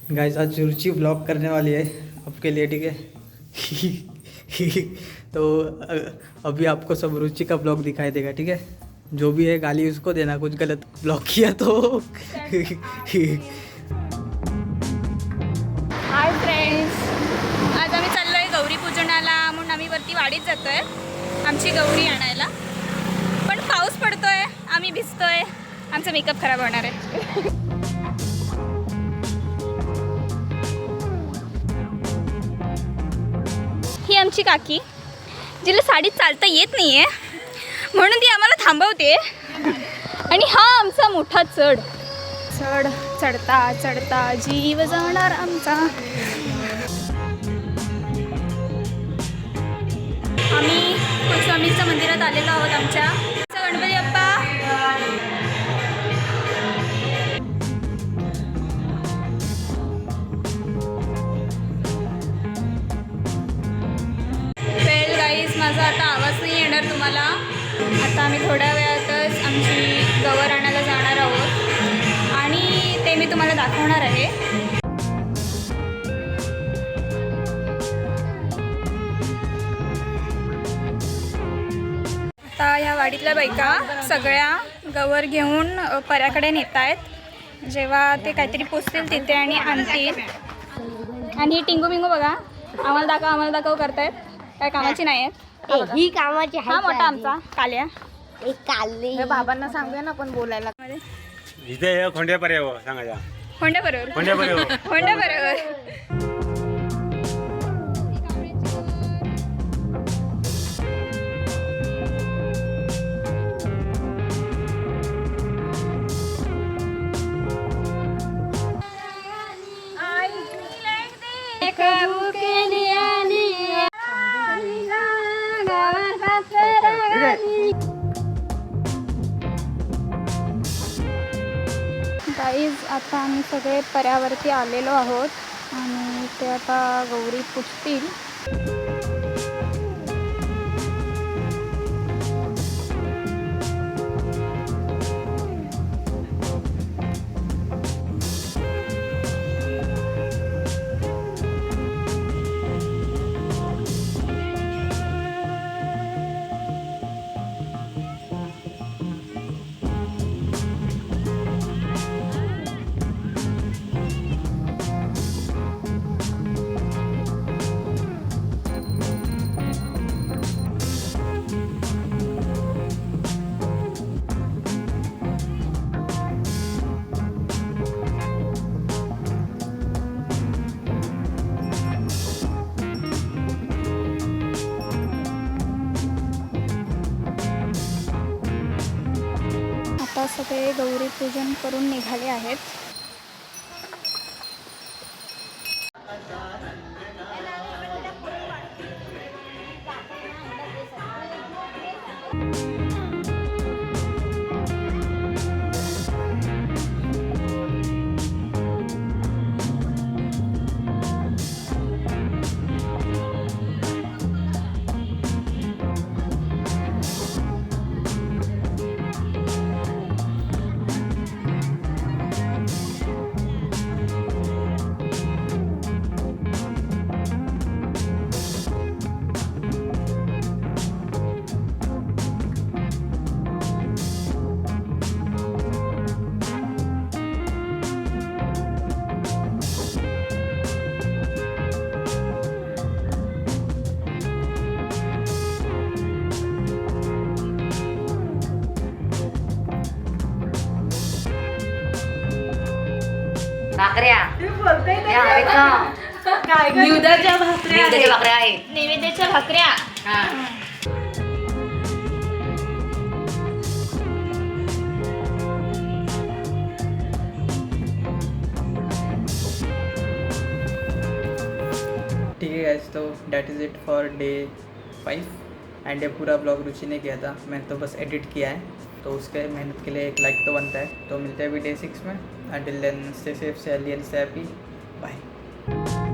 Guys आज रुचि blog करने वाली है आपके लिए, ठीक है। तो अभी आपको सब रुचि का ब्लॉग दिखाई देगा, ठीक है। जो भी है गाली उसको देना, कुछ गलत ब्लॉग किया तो। हाय फ्रेंड्स, आज आम्ही चाललो आहे गौरी पूजनाला, म्हणून आम्ही वरती वाडीत जातो आहे आमची गौरी आणायला. पण पाऊस पडतोय, आम्ही भिजतोय, आमचा मेकअप खराब होणार आहे. ही आमची काकी, जिला साडीत चालता येत नाही आहे, म्हणून ती आम्हाला थांबवते. आणि हा आमचा मोठा चढ चढता चढता जीव जाणार आमचा. आम्ही कुलस्वामीच्या मंदिरात आलेलो आहोत. आमच्या गणपती बाप्पा. वेल गाईज, माझा आता आवाज नाही येणार तुम्हाला. आता आम्ही थोड्या वेळातच आमची गवर आणायला जाणार आहोत आणि ते मी तुम्हाला दाखवणार आहे. आता ह्या वाडीतल्या बायका सगळ्या गवर घेऊन पर्याकडे नेत आहेत. जेव्हा ते काहीतरी पोचतील तिथे आणि आणतील. आणि ही टिंगू बिंगू बघा, आम्हाला दाखव करतायत, काय कामाची नाही आहेत. ही कामाची हा मोठा आमचा काल्या. एक काल्ली बाबांना सांगूया ना आपण बोलायला. इथे खोंड्यापर्यंत सांगा. होंड्या बरोबर. होंड्या बरोबर. गाईज, आता आम्ही सगळे पर्यावरती आलेलो आहोत आणि ते आता गौरी पुजतील. आता सगळे गौरी पूजन करून निघाले आहेत. भाकऱ्या निवेद्याच्या भाकऱ्या आहेत. नैवेद्याच्या भाकऱ्या. ठीक है गाइस, तो that is it for day 5. End ये पूरा ब्लॉग रुचि ने किया था, मैंने तो बस एडिट किया है. तो उसके मेहनत के लिए एक लाइक तो बनता है. तो मिलते हैं अभी डे 6 में. Until then, stay safe, stay healthy and stay happy. Bye.